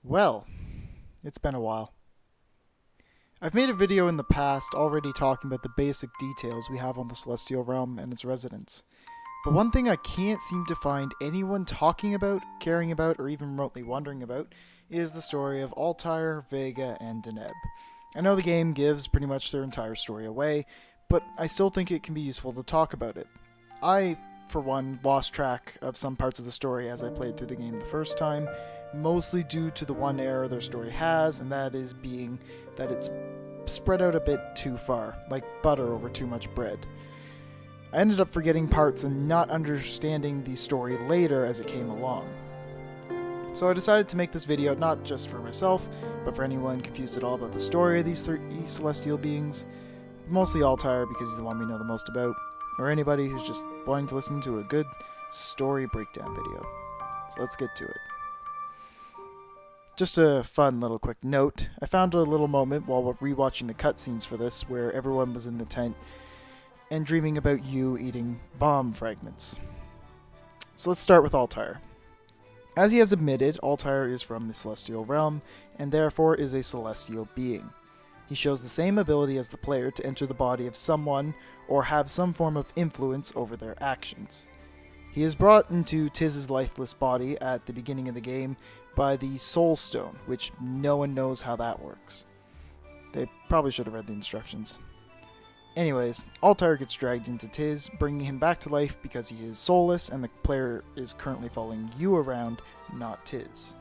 Well, it's been a while. I've made a video in the past already talking about the basic details we have on the Celestial Realm and its residents. But one thing I can't seem to find anyone talking about, caring about, or even remotely wondering about is the story of Altair, Vega, and Deneb. I know the game gives pretty much their entire story away, but I still think it can be useful to talk about it. I, for one, lost track of some parts of the story as I played through the game the first time, mostly due to the one error their story has, and that is being that it's spread out a bit too far, like butter over too much bread. I ended up forgetting parts and not understanding the story later as it came along. So I decided to make this video not just for myself, but for anyone confused at all about the story of these three celestial beings, mostly Altair because he's the one we know the most about, or anybody who's just wanting to listen to a good story breakdown video. So let's get to it. Just a fun little quick note, I found a little moment while rewatching the cutscenes for this where everyone was in the tent and dreaming about you eating bomb fragments. So let's start with Altair. As he has admitted, Altair is from the Celestial Realm and therefore is a celestial being. He shows the same ability as the player to enter the body of someone or have some form of influence over their actions. He is brought into Tiz's lifeless body at the beginning of the game by the Soul Stone, which no one knows how that works. They probably should have read the instructions. Anyways, Altair gets dragged into Tiz, bringing him back to life because he is soulless and the player is currently following you around, not Tiz.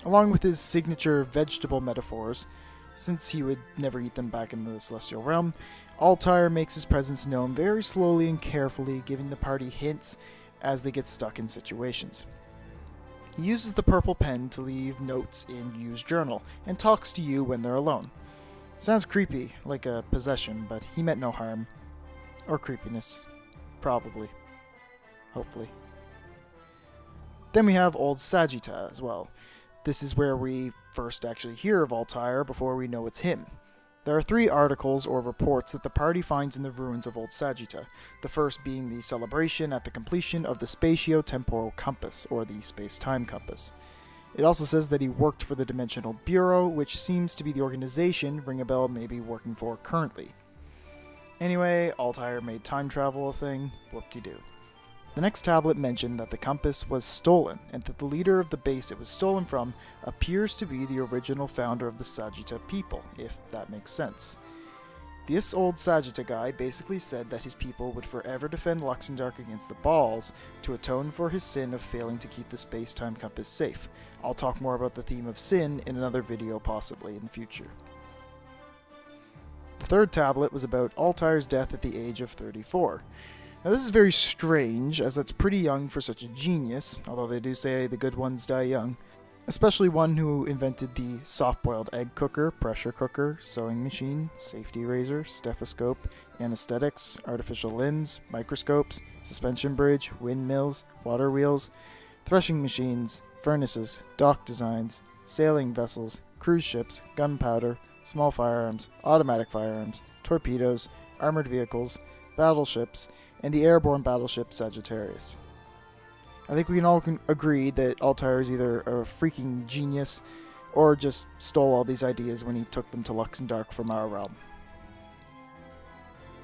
Along with his signature vegetable metaphors, since he would never eat them back in the Celestial Realm, Altair makes his presence known very slowly and carefully, giving the party hints as they get stuck in situations. He uses the purple pen to leave notes in Yu's journal, and talks to you when they're alone. Sounds creepy, like a possession, but he meant no harm. Or creepiness. Probably. Hopefully. Then we have Old Sagitta as well. This is where we first actually hear of Altair before we know it's him. There are 3 articles or reports that the party finds in the ruins of Old Sagitta, the first being the celebration at the completion of the spatio-temporal compass, or the space-time compass. It also says that he worked for the Dimensional Bureau, which seems to be the organization Ringabel may be working for currently. Anyway, Altair made time travel a thing, whoop-de-doo. The next tablet mentioned that the compass was stolen, and that the leader of the base it was stolen from appears to be the original founder of the Sagitta people, if that makes sense. This old Sagitta guy basically said that his people would forever defend Luxembourg against the Balls to atone for his sin of failing to keep the space-time compass safe. I'll talk more about the theme of sin in another video possibly in the future. The third tablet was about Altair's death at the age of 34. Now this is very strange, as that's pretty young for such a genius, although they do say the good ones die young. Especially one who invented the soft-boiled egg cooker, pressure cooker, sewing machine, safety razor, stethoscope, anesthetics, artificial limbs, microscopes, suspension bridge, windmills, water wheels, threshing machines, furnaces, dock designs, sailing vessels, cruise ships, gunpowder, small firearms, automatic firearms, torpedoes, armored vehicles, battleships, and the airborne battleship Sagittarius. I think we can all agree that Altair is either a freaking genius or just stole all these ideas when he took them to Luxembourg from our realm.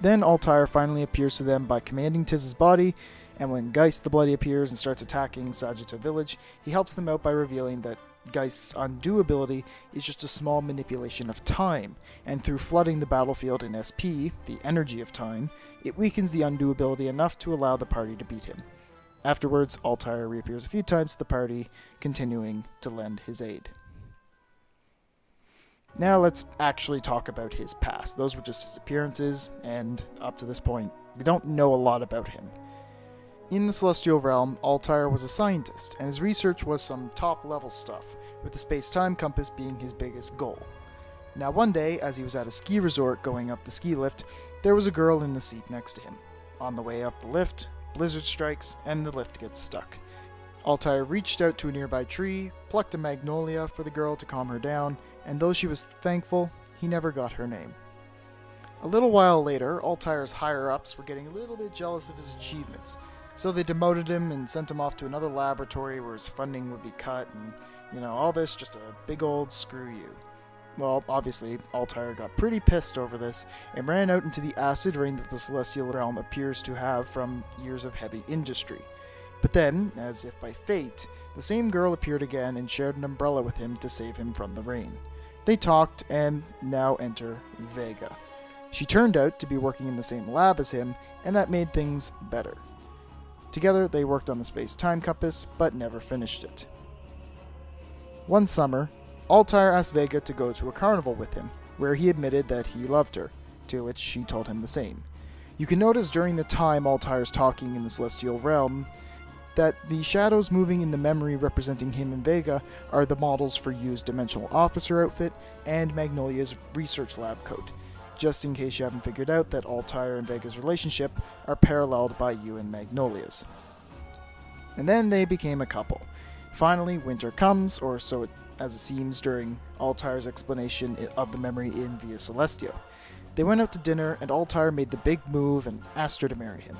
Then Altair finally appears to them by commanding Tiz's body, and when Geist the Bloody appears and starts attacking Sagitta Village, he helps them out by revealing that Geist's undo ability is just a small manipulation of time, and through flooding the battlefield in SP, the energy of time, it weakens the undo ability enough to allow the party to beat him. Afterwards, Altair reappears a few times to the party, continuing to lend his aid. Now let's actually talk about his past. Those were just his appearances, and up to this point, we don't know a lot about him. In the Celestial Realm, Altair was a scientist, and his research was some top-level stuff, with the space-time compass being his biggest goal. Now one day, as he was at a ski resort going up the ski lift, there was a girl in the seat next to him. On the way up the lift, blizzard strikes, and the lift gets stuck. Altair reached out to a nearby tree, plucked a magnolia for the girl to calm her down, and though she was thankful, he never got her name. A little while later, Altair's higher-ups were getting a little bit jealous of his achievements, so they demoted him and sent him off to another laboratory where his funding would be cut, and All this just a big old screw you. Well, obviously, Altair got pretty pissed over this and ran out into the acid rain that the celestial realm appears to have from years of heavy industry. But then, as if by fate, the same girl appeared again and shared an umbrella with him to save him from the rain. They talked, and now enter Vega. She turned out to be working in the same lab as him, and that made things better. Together, they worked on the space-time compass, but never finished it. One summer, Altair asked Vega to go to a carnival with him, where he admitted that he loved her, to which she told him the same. You can notice during the time Altair's talking in the celestial realm that the shadows moving in the memory representing him and Vega are the models for Yu's Dimensional Officer outfit and Magnolia's research lab coat, just in case you haven't figured out that Altair and Vega's relationship are paralleled by Yu and Magnolia's. And then they became a couple. Finally, winter comes, or so as it seems during Altair's explanation of the memory in Via Celestio. They went out to dinner, and Altair made the big move and asked her to marry him.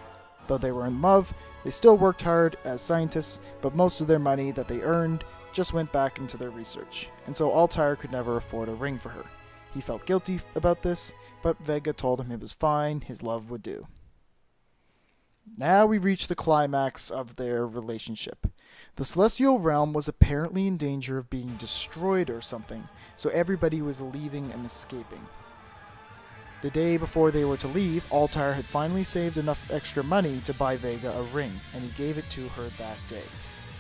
Though they were in love, they still worked hard as scientists, but most of their money that they earned just went back into their research, and so Altair could never afford a ring for her. He felt guilty about this, but Vega told him it was fine, his love would do. Now we reach the climax of their relationship. The celestial realm was apparently in danger of being destroyed or something, so everybody was leaving and escaping. The day before they were to leave, Altair had finally saved enough extra money to buy Vega a ring, and he gave it to her that day.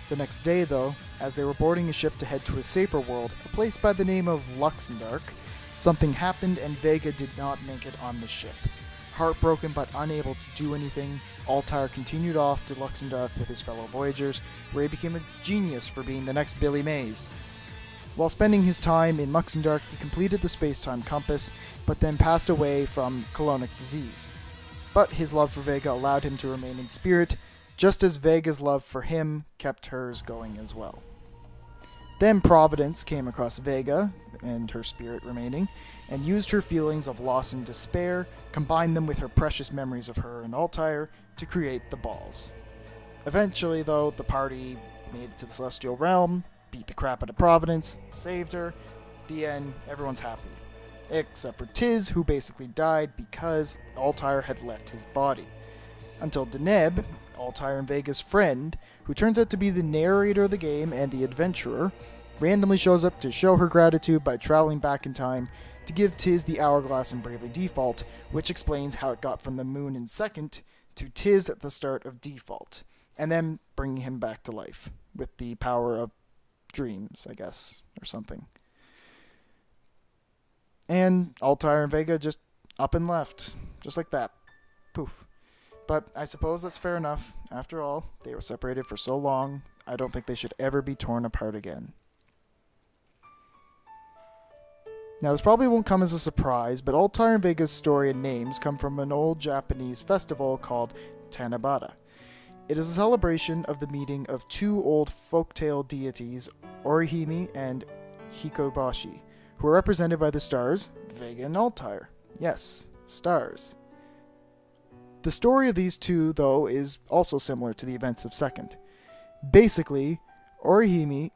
The next day, though, as they were boarding a ship to head to a safer world, a place by the name of Luxembourg, something happened and Vega did not make it on the ship. Heartbroken but unable to do anything, Altair continued off to Luxembourg with his fellow voyagers, where he became a genius for being the next Billy Mays. While spending his time in Luxembourg, he completed the space-time compass, but then passed away from colonic disease. But his love for Vega allowed him to remain in spirit, just as Vega's love for him kept hers going as well. Then Providence came across Vega, and her spirit remaining, and used her feelings of loss and despair, combined them with her precious memories of her and Altair, to create the balls. Eventually, though, the party made it to the celestial realm, beat the crap out of Providence, saved her. The end, everyone's happy. Except for Tiz, who basically died because Altair had left his body. Until Deneb, Altair and Vega's friend, who turns out to be the narrator of the game and the adventurer, randomly shows up to show her gratitude by traveling back in time to give Tiz the Hourglass and Bravely Default, which explains how it got from the moon in second to Tiz at the start of Default, and then bringing him back to life with the power of dreams, I guess, or something. And Altair and Vega just up and left, just like that. Poof. But I suppose that's fair enough. After all, they were separated for so long, I don't think they should ever be torn apart again. Now, this probably won't come as a surprise, but Altair and Vega's story and names come from an old Japanese festival called Tanabata. It is a celebration of the meeting of two old folktale deities, Orihime and Hikobashi, who are represented by the stars, Vega and Altair. Yes, stars. The story of these two, though, is also similar to the events of Second. Basically, Orihime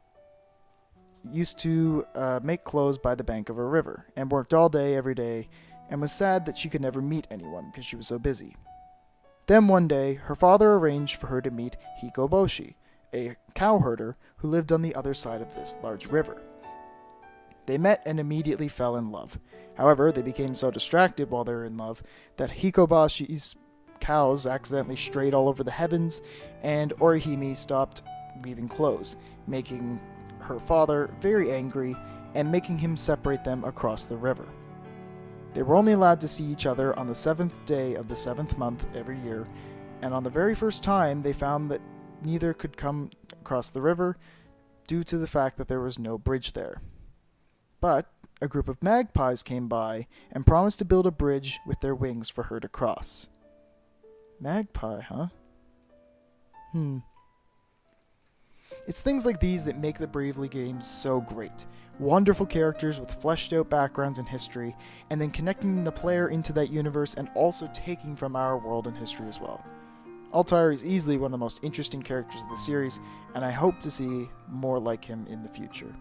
used to make clothes by the bank of a river, and worked all day every day, and was sad that she could never meet anyone because she was so busy. Then one day, her father arranged for her to meet Hikoboshi, a cowherder who lived on the other side of this large river. They met and immediately fell in love. However, they became so distracted while they were in love that Hikobashi's cows accidentally strayed all over the heavens, and Orihime stopped weaving clothes, making her father very angry and making him separate them across the river. They were only allowed to see each other on the 7th day of the 7th month every year, and on the very first time they found that neither could come across the river due to the fact that there was no bridge there. But a group of magpies came by and promised to build a bridge with their wings for her to cross. Magpie, huh? It's things like these that make the Bravely games so great. Wonderful characters with fleshed out backgrounds and history, and then connecting the player into that universe and also taking from our world and history as well. Altair is easily one of the most interesting characters of the series, and I hope to see more like him in the future.